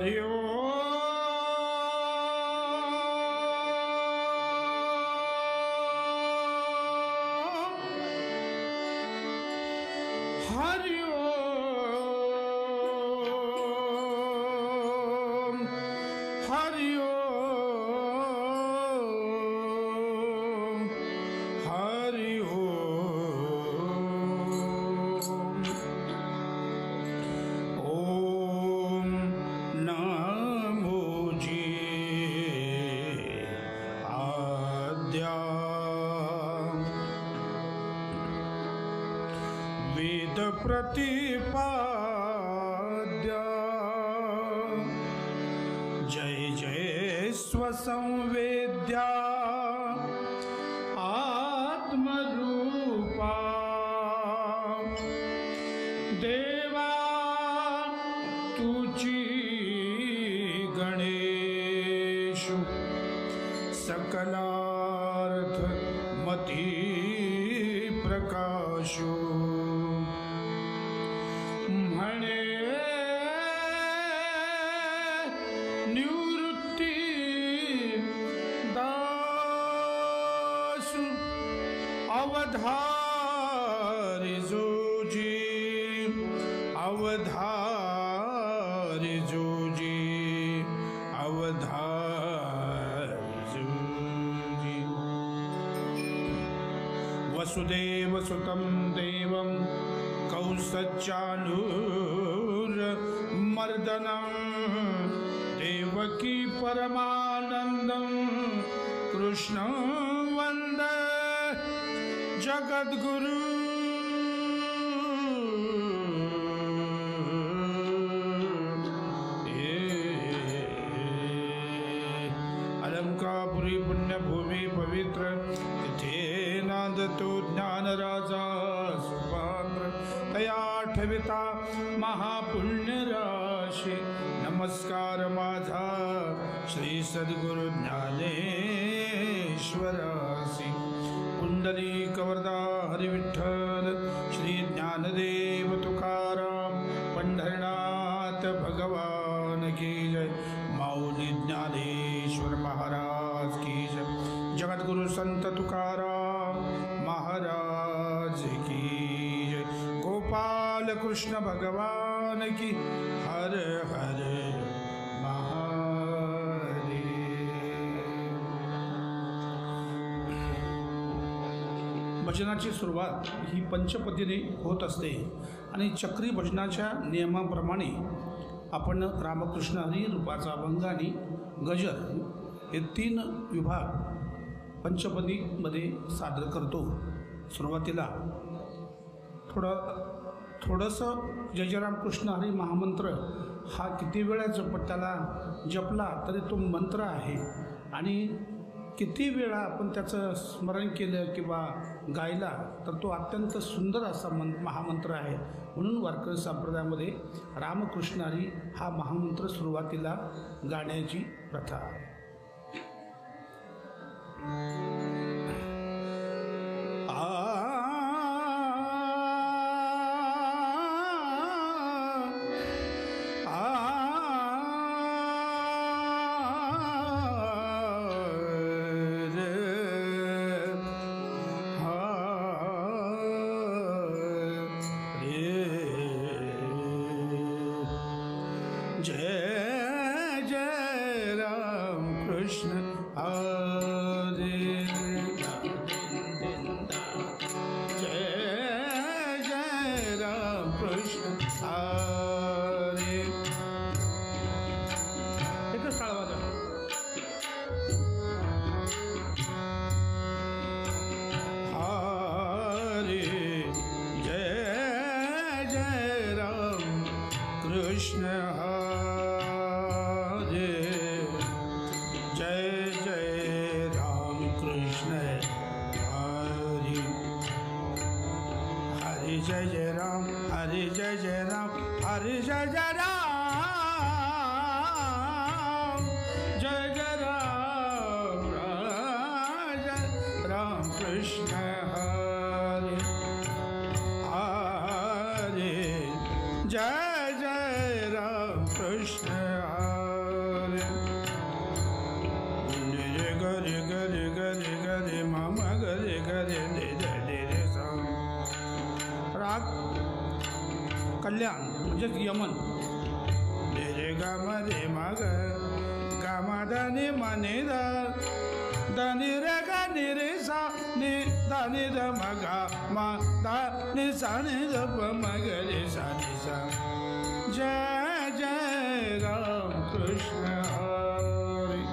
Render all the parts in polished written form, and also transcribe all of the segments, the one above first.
हरि वेद प्रतिपाद्या जय जय स्वसंवेद्या आत्मरूपा देवा तुझी गणेशु सकलार्थ मती प्रकाशो म्हणे निवृत्ती दासु अवधारी जोजी अवधारी जोजी अवधारी जोजी वसुदेव सुतं देवं कौसचानूरमर्दनं देवकी परमानन्दं कृष्णं वन्दे जगद्गुरु अलंकापुरी पुण्यभूमि पवित्र तिथे नांदतो ज्ञानराजा सुपात्र तया ठविता महापुण्य राशी नमस्कार माझा श्री सद्गुरु ज्ञानेश्वरासी पुंडलिक वरदा हरि विठ्ठल श्री ज्ञानदेव तुकाराम पंढरनाथ भगवान की जय माऊली ज्ञानेश्वर महाराज की जय जगद्गुरु संत तुकाराम महाराज की जय गोपाल कृष्ण भगवान की हर हर महादेव। भजनाची सुरुवात ही पंचपदीने होत असते आणि चक्री भजनाच्या नियमाप्रमाणे आपण रामकृष्ण हरी रूपाचा अभंग आणि गजर हे 3 विभाग पंचपदीमध्ये सादर करतो। सुरुवातीला थोडंसं जय जय रामकृष्ण हरी महामंत्र हा किती वेळा जपला तरी तो मंत्र आहे आणि किती वेळा आपण त्याचं स्मरण केलं किंवा गायला तर तो अत्यंत सुंदर असा महामंत्र आहे। म्हणून वारकरी संप्रदायामध्ये रामकृष्ण हरी हा महामंत्र सुरुवातीला गाण्याची प्रथा आहे। जय जय राम कृष्ण हरे जय जय राम कृष्ण हरे एकच काळ वाजा हरे जय जय राम कृष्ण हरे जय जय राम कृष्ण हरे हरे जय जय राम हरे जय जय राम हरे जय जय राम जय जय राम राम कृष्ण हरे हरे जय जय राम कृष्ण हरे कल्याण म्हणजेच यमन. रे रे ग म रे म ग ग म ध नि म नि ध ध नि रे ग नि रे सा नि ध नि ध म ग म ध नि सा नि ध प म ग रे सा नि सा. जय जय राम कृष्ण हरी.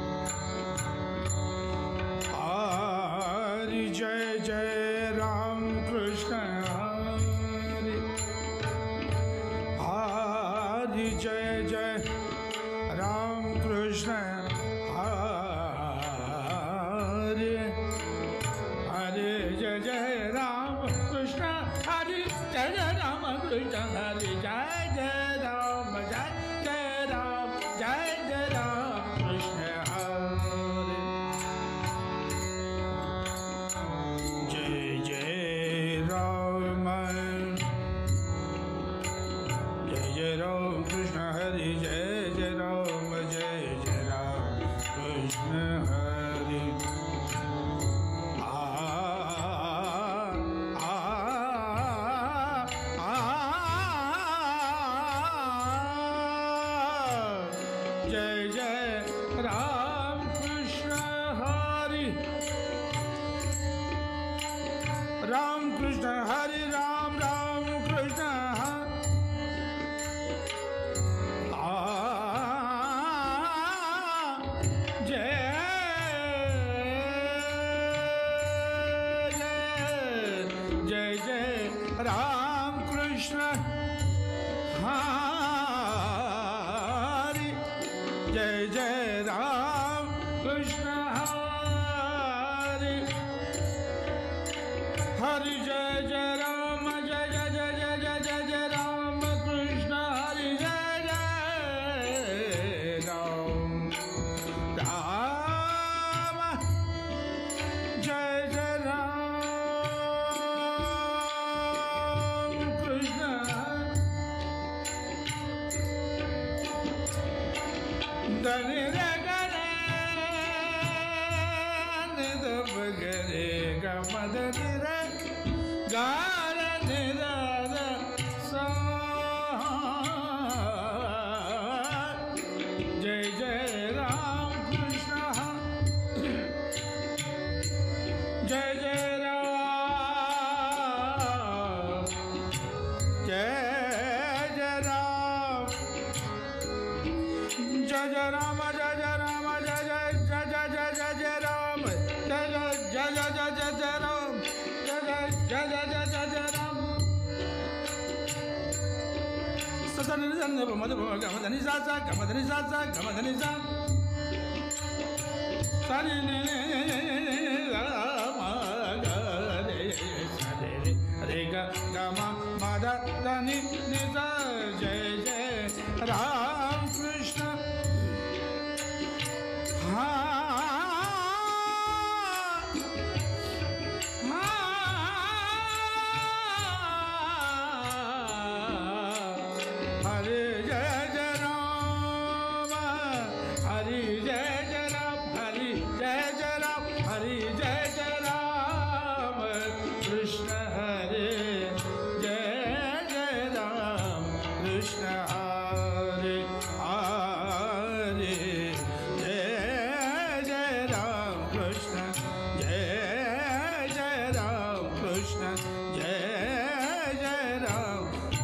हरि जय जय राम कृष्ण हरि. हरि जय जय राम कृष्ण हरि. हरे जय जय राम कृष्ण हरि. जय जय राम कृष्ण हरि. जय जय राम जय जय राम जय जय राम कृष्ण हरि. जय जय राम जय जय राम कृष्ण हरि. जय जय राम कृष्ण हरि. जय जय राम कृष्ण हरि. राम कृष्ण हरि. राम राम कृष्ण जय जय राम कृष्ण हरि. जय जय राम कृष्ण हरि. हरि जय जय राम. जय जय जय जय जय जय जय राम कृष्ण हरि. जय जय राम राम. जय जय राम कृष्ण. धनि रे ग रे ध प ग रे ग म ध नि रे ग रे नि ध ध सा. जय जय राम कृष्ण. जय जय राम. जय जय राम. जय जय राम. जय जय राम. जय जय जय जय जय जय जय राम. जय जय जय जय जय जय राम. जय जय जय जय जय जय राम. सदन निधन मध गमधनि सा सा गमधनि सा सा गमधनि सा. सारी ने राम ग रे सा रे रे ग ग म म ध ध नि नि सा. जय जय राम कृष्ण हरे जय जय राम. हरि जय जय राम. हरि जय जय राम. हरि जय जय राम कृष्ण हरे. जय जय राम कृष्ण हरे. हरे जय जय राम कृष्ण. जय जय राम कृष्ण. जय जय राम.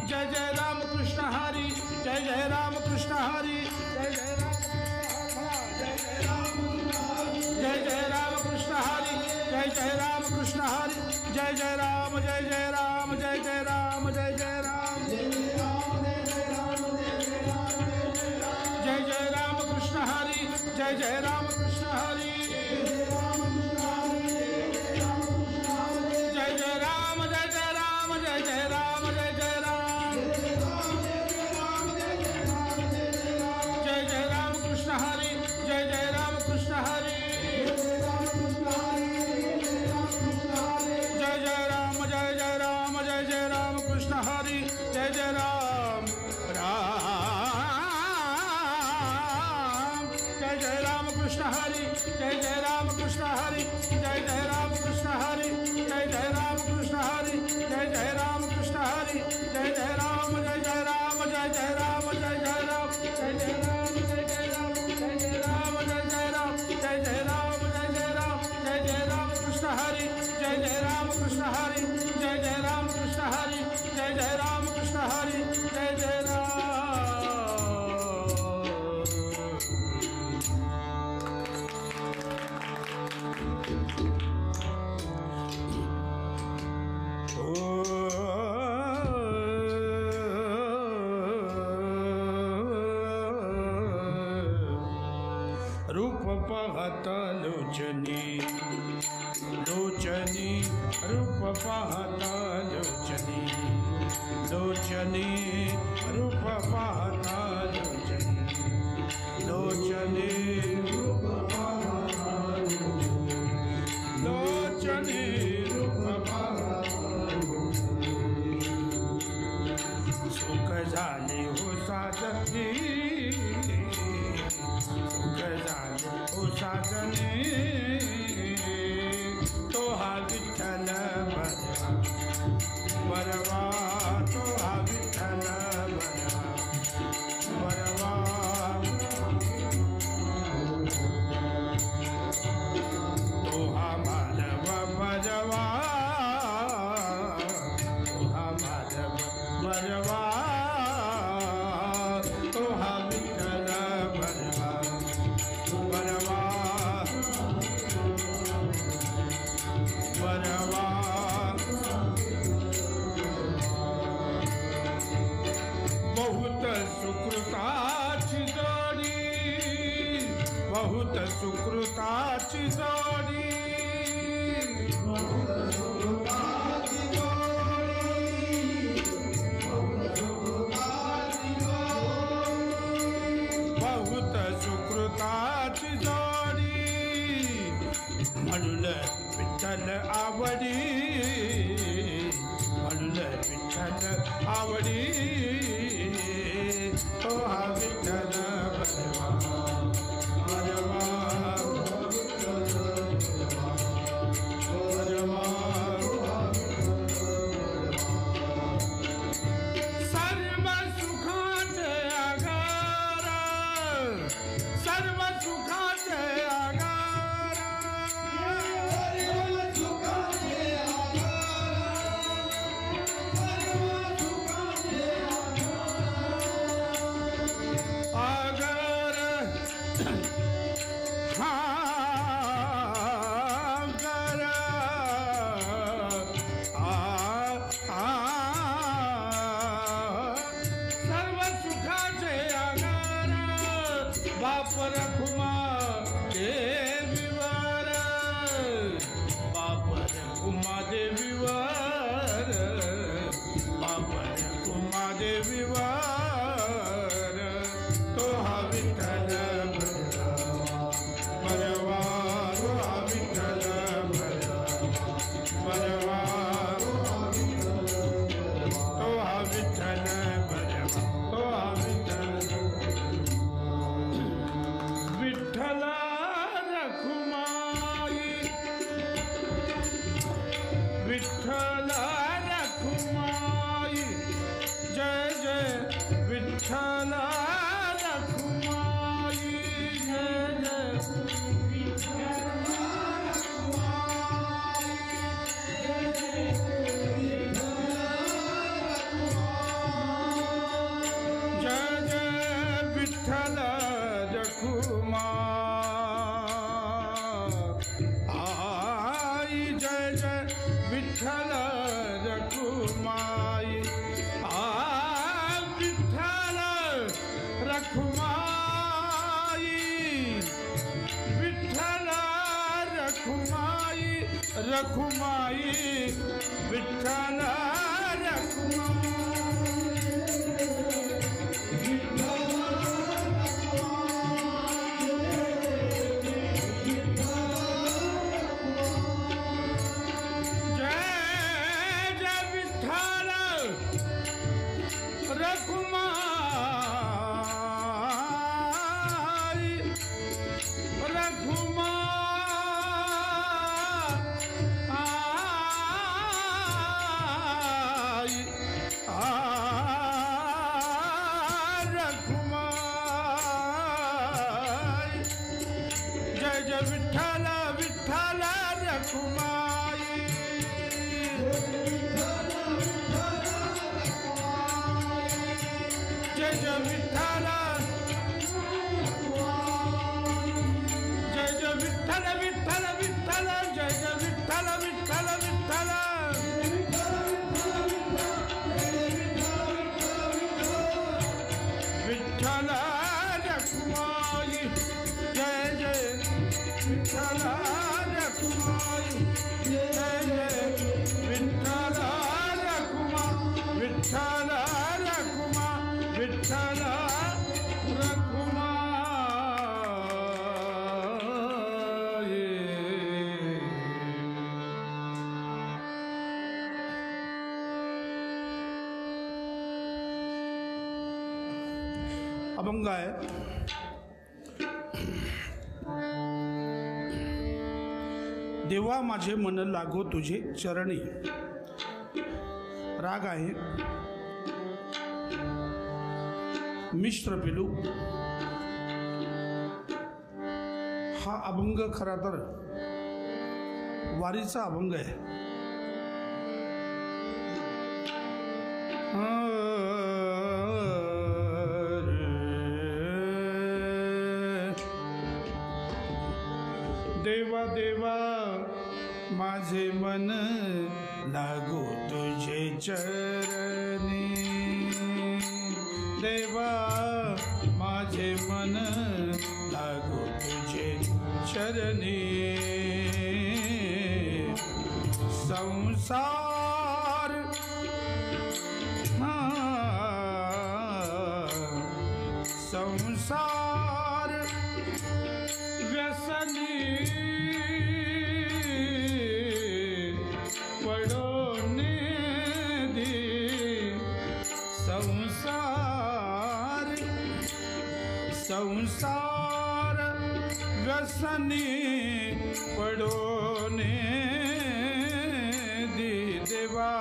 जय जय राम कृष्ण हरि. जय जय राम कृष्ण हरि. जय जय राम कृष्ण हरि. जय जय राम कृष्ण हरि. जय जय राम. जय जय राम. जय जय राम. जय जय राम. जय जय राम कृष्ण हरि. जय जय राम कृष्ण हरि. जय जय राम. जय जय राम. जय जय राम. जय जय राम. जय जय राम कृष्ण हरि. जय जय राम कृष्ण हरि. जय जय राम. जय जय राम. जय जय राम कृष्ण हरि. जय जय राम. राम. जय जय राम कृष्ण हरि. जय जय रूप पाहता लोचनी लोचनी रूप पाहता लोचनी लोचनी रूप पाहता लोचनी लोचनी रूप पाहता लोचनी रूप पाहता सुख झाले हो साजनी सुख झाले हो साजनी तो हा विठ्ठल बरवा तो हा विठ्ठल बरवा तो हा माधव बरवा तो हा माधव बरवा तो हा विठ्ठल बरवा बरवा बरवा बहुत सुकृताची जोडी बहुत सुकृताची जोडी बहुत सुकृताची जोडी म्हणून विठ्ठल आवडी म्हणून विठ्ठल आवडी तो हा विठ्ठल बरवा बरवा बरवा सर्व सुखाचे आगार सर्व सुखाचे आगार आगार आगार सर्व सुखाचे आगार बाप रखुमा देवीवर बाप रखुमा देवीवर बाप रखुमा देवीवर तो हा विठ्ठल बरवा तो हा विठ्ठल बरवा तो हा विठ्ठल बरवा तो हा विठ्ठल विठ्ठल रखुमाई विठ्ठल रखुमाई जय जय विठ्ठल रखुमाई जय जय जय जय विठ्ठल रखुमाई जय जय विठ्ठल रखुमाई विठ्ठल रखुमाई विठ्ठल रखुमाई रखुमाई विठ्ठल रखुमाई जय विठ्ठल जय जय विठ्ठल विठ्ठल विठ्ठल जय जय विठ्ठल विठ्ठल विठ्ठल विठ्ठल रखुमाई जय जय विठ्ठल रखुमाई जय जय विठ्ठल रखुमा विठ्ठल रखुमा विठ्ठल रखुमा अभंग आहे. देवा माझे मन लागो तुझे चरणी. राग आहे मिश्र पिलू. हा अभंग खरा तर वारीचा अभंग आहे. देवा देवा माझे मन लागो तुझे चरणी. देवा माझे मन लागो तुझे चरणी. संसार संसार व्यसनी पडोने दे. संसार संसार व्यसनी पडोने दे. देवा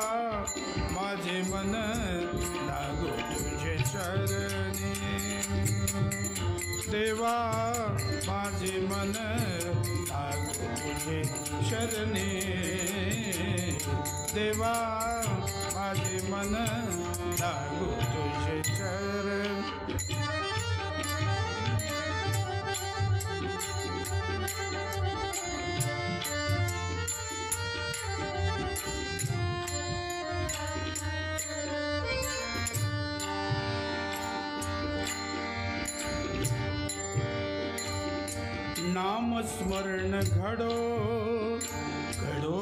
माझे मन लागो तुझे चरणी. देवा माझे मन लागो तुझे शरणी. देवा माझे मन लागो तुझे चरणी. नाम स्मरण घडो घडो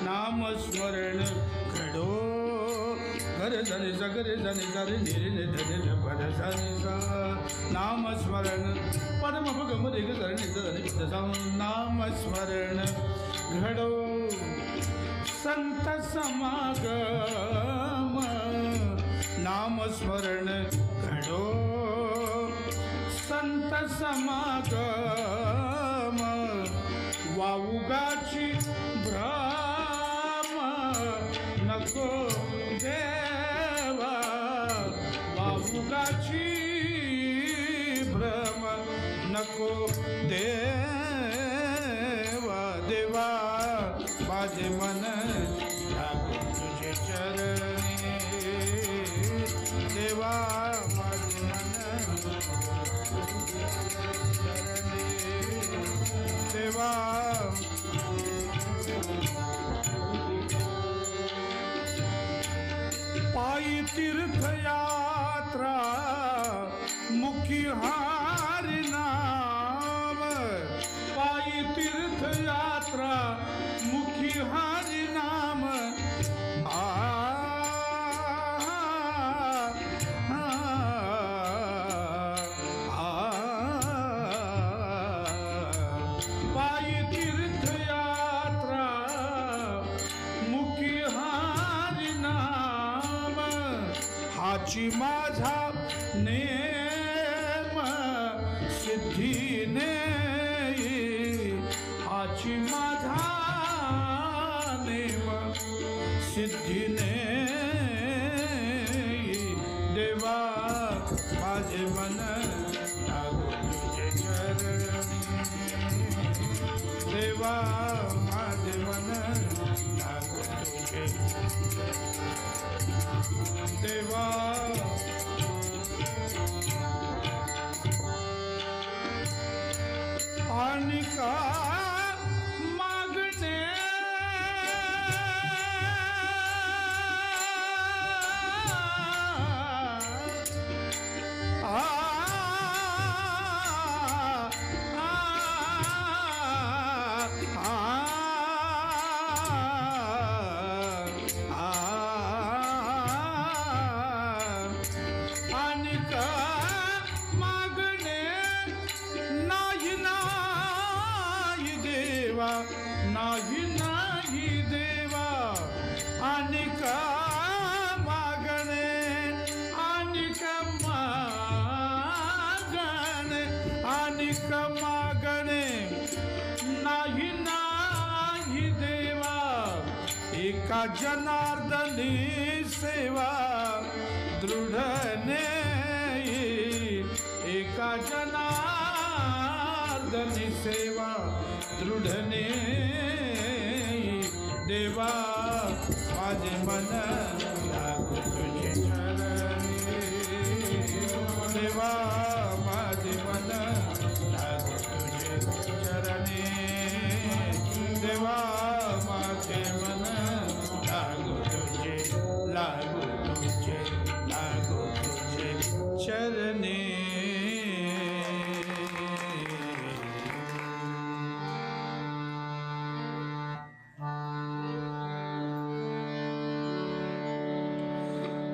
नाम स्मरण घडो घर धनी सगरे धनी धरे निरे धरे पद सा. नाम स्मरण परम भगम रे धरणी धनी पद. नाम स्मरण घडो संत समागम. नाम स्मरण घडो संत समागम. वाऊगाची भ्रम नको देवा. वाऊगाची भ्रम नको देवा. देवा माझे मन लागो तुझे चरणी. देवा माझे मन चरणी. देवा पायी तीर्थयात्रा मुखी हारी नाम. पायी तीर्थयात्रा मुखी हारी नाम. पायी तीर्थयात्रा मुखी हारी नाम. हाची माझा नेम सिद्धीने. हाची माझा नेम सिद्धीने. देवा माझे मन लागो तुझे चरणी. देवा माझे माझे मन लागू तुझे देवा आणि का मागणे नाही नाही देवा आणि का मागणे आणि का मागणे आणि का मागणे नाही नाही देवा एका जनार्दनी सेवा दृढने एका जनार्दनी सेवा दृढने देवा माझे मन लागू तुझे चरणी देवा माझे मन लागू तुझे चरणी देवा माझे मन लागू तुझे चरणी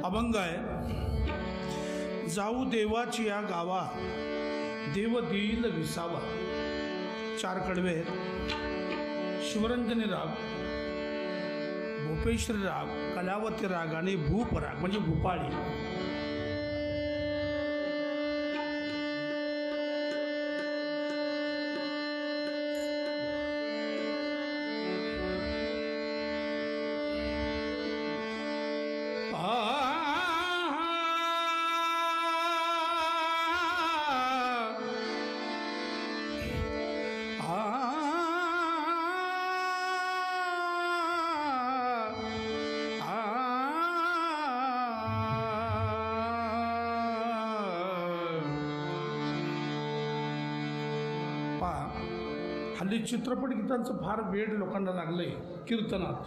अभंग आहे. जाऊ देवाची या गावा देव देईल विसावा. 4 कडवे आहेत. शिवरंजनी राग, भूपेश्वरी राग, कलावती राग आणि भूप राग म्हणजे भूपाळी. हल्ली चित्रपट गीतांचं फार वेड लोकांना लागलंय. कीर्तनात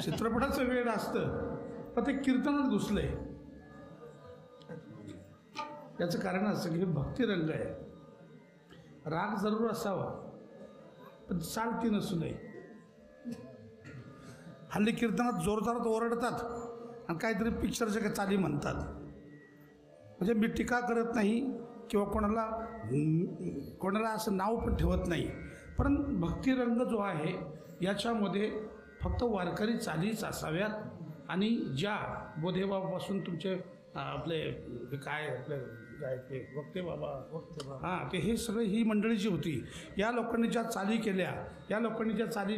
चित्रपटाचं वेड असतं पण ते कीर्तनात घुसलंय. याचं कारण असं की भक्तिरंग आहे. राग जरूर असावा पण चालती नसू नये. हल्ली कीर्तनात जोरदारात ओरडतात आणि काहीतरी पिक्चरच्या काही चाली म्हणतात. म्हणजे मी टीका करत नाही किंवा कोणाला असं नाव पण ठेवत नाही, पण भक्तिरंग जो आहे याच्यामध्ये फक्त वारकरी चालीच असाव्यात आणि ज्या बोधेबापासून तुमचे आपले काय आपले ते वक्ते बाबा हां ते हे सगळे ही मंडळी जी होती या लोकांनी ज्या चाली केल्या, या लोकांनी ज्या चाली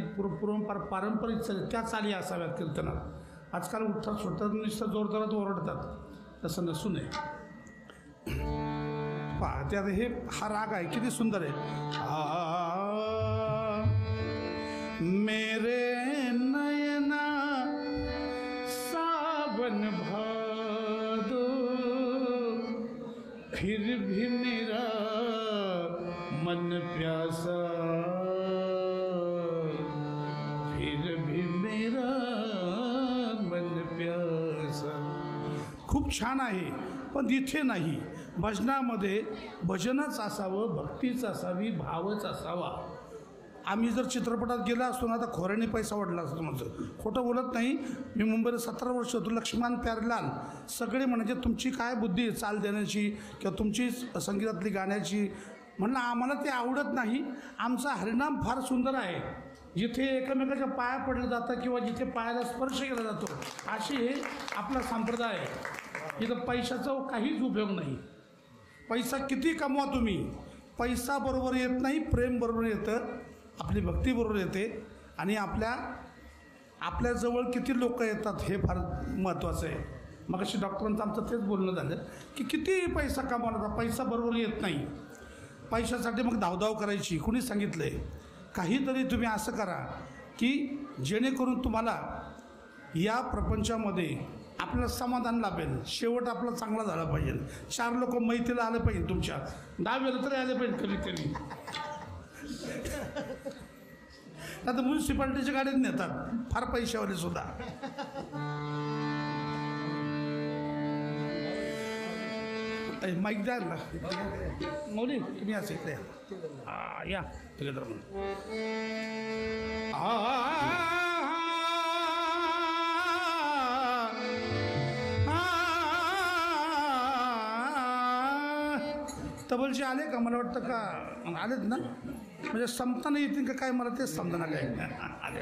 पारंपरिक चाली त्या चाली असाव्यात कीर्तनात. आजकाल उठतात सुटतात नुसतं जोरदारात ओरडतात, तसं नसू नये. पहा त्यात हे हा राग आहे किती सुंदर आहे. मेरे नयना सावन भादो फिर भी मेरा मन प्यासा, फिर भी मेरा मन प्यासा. खूप छान आहे पण इथे नाही. भजनामध्ये भजनच असावं, भक्तीच असावी, भावच असावा. आम्ही जर चित्रपटात गेला असतो ना आता खोऱ्याने पैसा वाढला असतो. माझं खोटं बोलत नाही. मी मुंबईला 17 वर्ष होतो. लक्ष्मण प्यारेलाल सगळे म्हणजे तुमची काय बुद्धी चाल देण्याची किंवा तुमची संगीतातली गाण्याची. म्हणलं आम्हाला ते आवडत नाही. आमचा हरिनाम फार सुंदर आहे. जिथे एकमेकाच्या पाया पडलं जातं किंवा जिथे पायाला स्पर्श केला जातो अशी हे आपला संप्रदाय आहे. इथं पैशाचा काहीच उपयोग नाही. पैसा किती कमवा तुम्ही, पैसा बरोबर येत नाही, प्रेम बरोबर येतं, आपली भक्ती बरोबर येते. आणि आपल्याजवळ किती लोक येतात हे फार महत्त्वाचं आहे. मग अशी डॉक्टरांचं आमचं तेच बोलणं झालं की किती पैसा कमावला पैसा बरोबर येत नाही. पैशासाठी मग धावधाव करायची. कुणी सांगितलंय? काहीतरी तुम्ही असं करा की जेणेकरून तुम्हाला या प्रपंचामध्ये आपल्याला समाधान लाभेल, शेवट आपला चांगला झाला पाहिजे. 4 लोक मैत्रीला आले पाहिजे, तुमच्या 10 वेळा तरी आले पाहिजे कधी कधी. आता म्युन्सिपाल्टीच्या गाड्यात नेतात फार पैशावाले सुद्धा. माईक द्या ना मौली, तुम्ही असं इकडे या टुगेदर म्हणून. तबलचे आले का? मला वाटतं का आलेत ना, म्हणजे संपताना येतील का काय मला तेच समजा काय आले.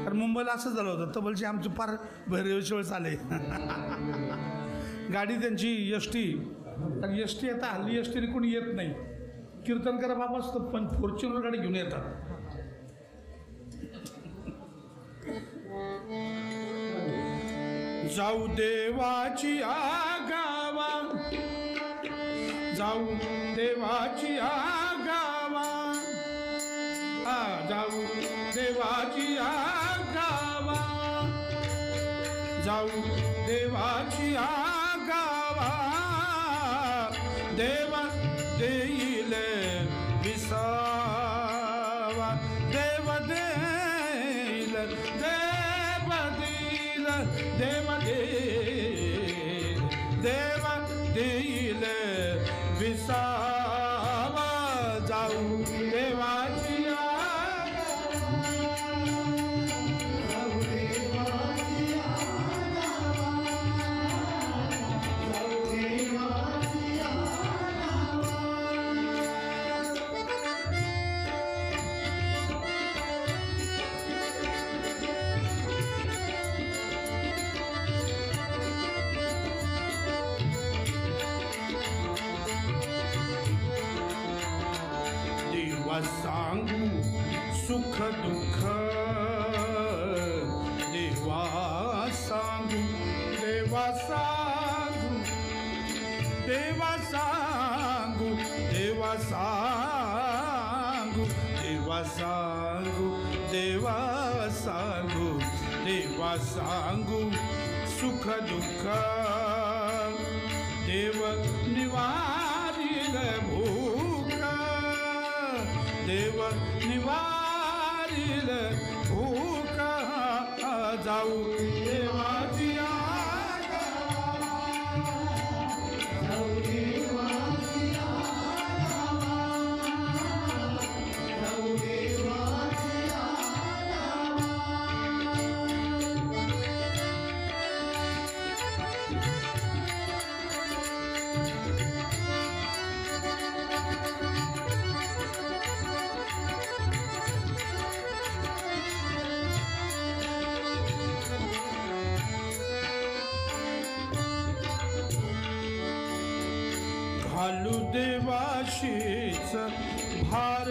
कारण मुंबईला असं झालं होतं, तबलचे आमचे फार भैरवेच्या वेळेस आले. गाडी त्यांची एसटी, कारण एसटी आता हल्ली एसटीने कोणी येत नाही. कीर्तनकर बाबा असतं पण फॉर्च्युनर गाडी घेऊन येतात. जाऊ देवाची आगावा, जाऊ देवाची आगावा, जाऊ देवाची आगावा, जाऊ देवाची आगावा, देवा देईल विसावा, देव देईल, देव देईल, देव देईल, देव देईल विसावा, जाऊ देवाची सांगू सुख दुःख, देवा सांगू, देवा सांगू, देवा सांगू, देवा सांगू, देवा सांगू, देवा सांगू, देवा सांगू सुख दुःख, देव निवारील भूक, देव निवारील भूक, जाऊ देवाची आगावा, जाऊ देवाची आगावा, जाऊ देवाची आगावा. घालू देवाशीच भार,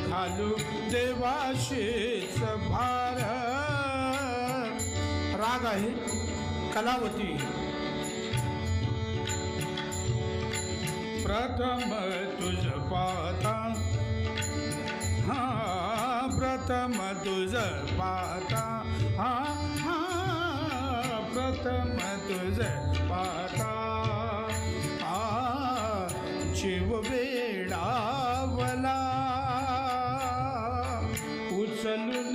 घालू देवाशीच भार. राग आहे कलावती. प्रथम तुझ पाता, प्रथम तुझ पाता, प्रथम तुझ पाता, जीव वेडावला, उचलून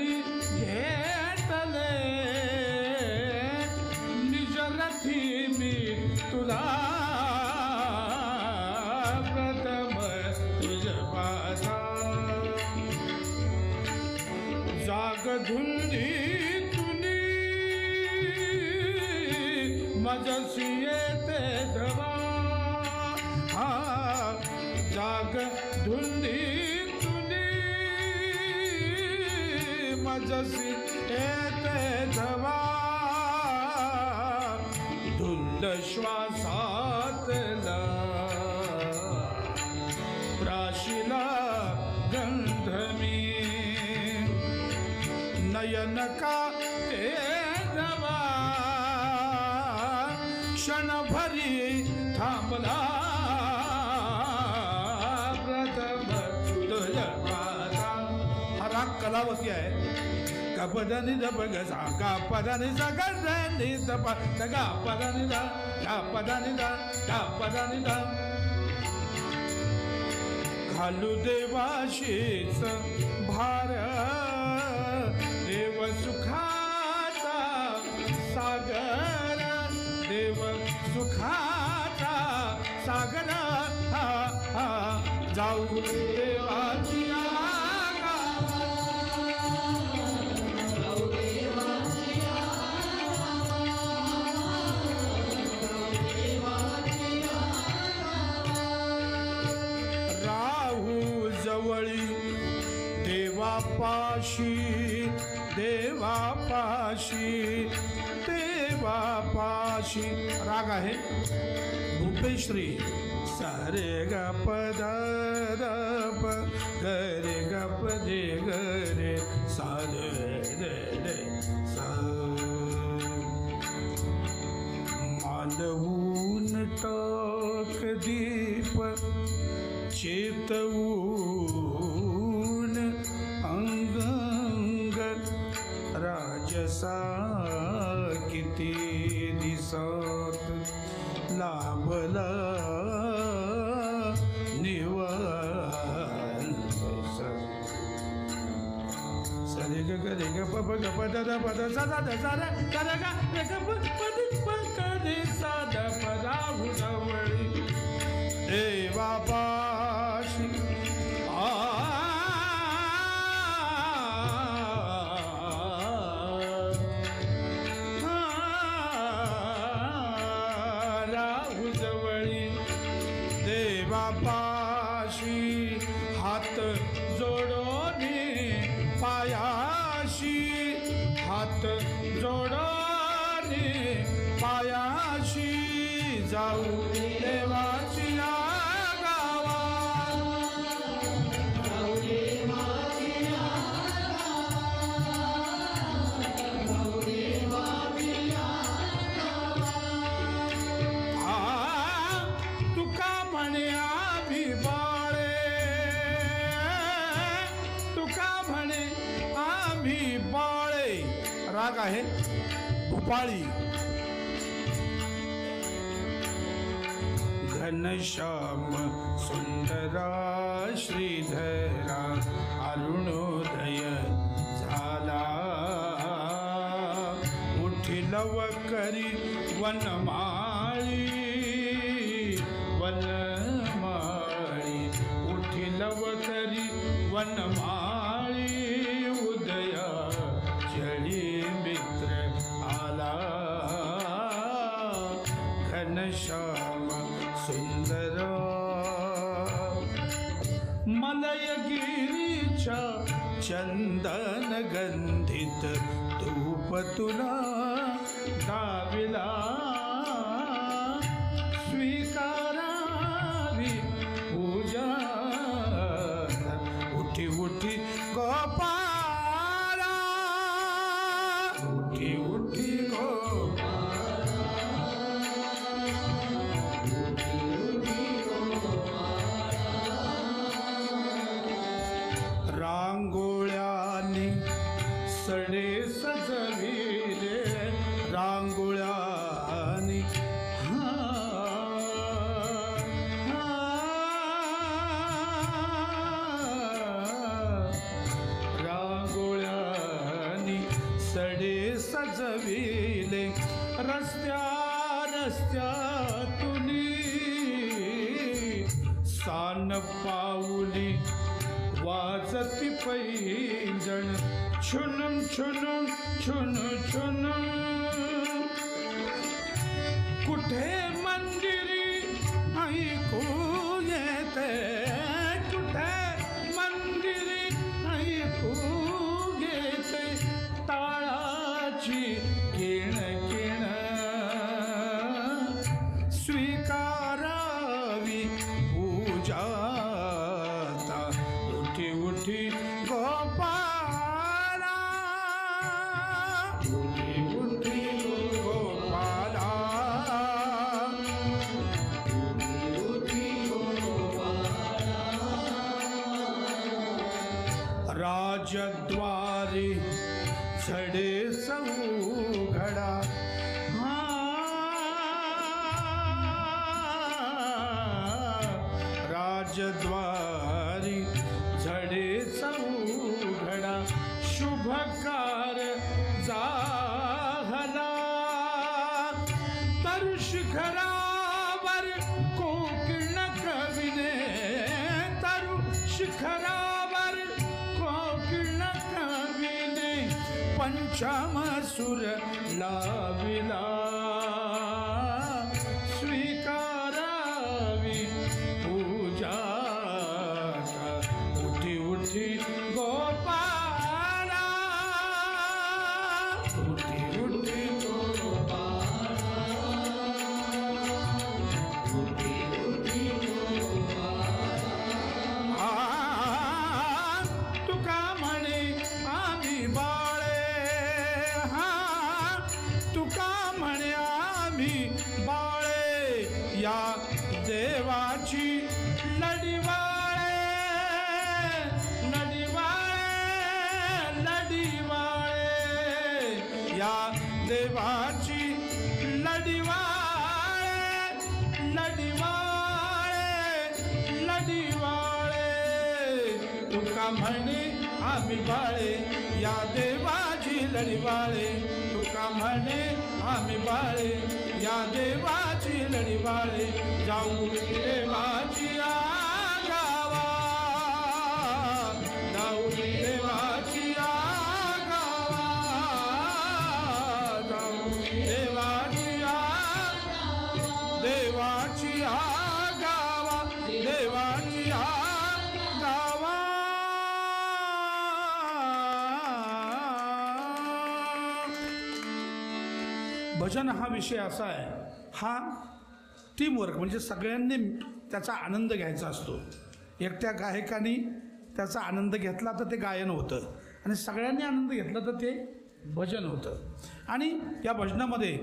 घेतले निज रथी मी तुला, प्रथम तुझ पाता. जाग धुंदीतुनी मजसी येते धवा, जाग धुंदीतुनी मज जसी येते धवा धुंद श्वासातला प्राशिला गंधमी नयन का ते धवा क्षणभरी थांबला कलावती आहे का पदानी द बग सा का पदानी सा गणी द प गा पदानी दा का पदानी दा का पदानी दा घालू देवाशीच भार देव सुखाचा सागर देव सुखाचा सागर जाऊ देवाची देवापाशी देवापाशी देवापाशी राग आहे भूपेश्री सारे ग पद प गरे ग पदे गरे सारे रे रे सा मालवून टाक दीप चेतवून अंगंग राजसा किती दिसत लाभला निवाल सरे ग रे ग प ग प द द प द सा द सा रे ग रे ग प प ग रे सा द प दा भुजवळी देवापाशी राहुजवळी देवापाशी हात जोडोनी पायाशी हात जोडोनी पायाशी जाऊ देवाची राग आहे भोपाळी घनश्याम सुंदरा श्रीधरा अरुणोदय झाला उठिल वकरी वनमाळी वनमाळी उठिल वकरी वनमाळी उदया चली मित्र आला घनश्याम सुंदर मलयगिरीच्या चंदन गंधित धूप तुला दाविला स्वीकारावी पूजा उठी उठी गोपाला उठी उठी रांगोळ्यानी सडे सजविले रांगोळ्यानी रांगोळ्यानी सडे सजविले रस्त्या रस्त्यातुनी सान पाऊली वाजती पैंजण छुन छुन छुन छुन कुठे मंदिरी ऐकू येते कुठे मंदिरी ऐकू येते राजद्वारी झडे सौघडा राजद्वारी झडे सौघडा शुभकार जाहला तर शिखरावर कोकिळ कविने तर शिखरावर कोकिळ कविने पंचमसुर लाविला स्वीकारावी पूजा उठी उठी गोपाला उठी उठी तुका म्हणे आम्ही बाळे तुका म्हणे आम्ही बाळे या देवाची लढिवाळे लढिवाळे लढिवाळे या देवाची लढिवाळे लढिवाळे लढिवाळे तुका म्हणे आम्ही बाळे या देवाची लढिवाळे तुका म्हणे आम्ही बाळे या देवाची लढिवाळे जाऊ देवाची आगावा जाऊ देवाची आगावा जाऊ देवाची आगावा देवाची आगावा भजन हा विषय असा आहे हा टीमवर्क म्हणजे सगळ्यांनी त्याचा आनंद घ्यायचा असतो एकट्या गायकाने त्याचा आनंद घेतला तर ते गायन होतं आणि सगळ्यांनी आनंद घेतला तर ते भजन होतं आणि या भजनामध्ये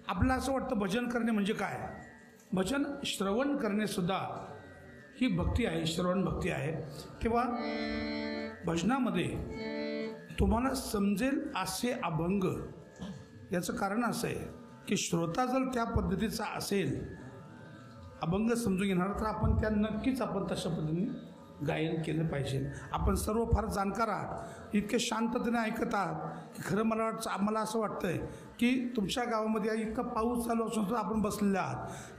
आपलं असं वाटतं भजन करणे म्हणजे काय भजन श्रवण करणे सुद्धा ही भक्ती आहे श्रवण भक्ती आहे किंवा भजनामध्ये तुम्हाला समजेल असे अभंग याचं कारण असं आहे की श्रोता जर त्या पद्धतीचा असेल अभंग समजून घेणार तर आपण त्या नक्कीच आपण तशा पद्धतीने गायन केलं पाहिजे आपण सर्व फार जाणकार आहात इतके शांततेने ऐकत आहात की खरं मला असं वाटतंय की तुमच्या गावामध्ये इतका पाऊस चालू असून सुद्धा आपण बसलेले आहात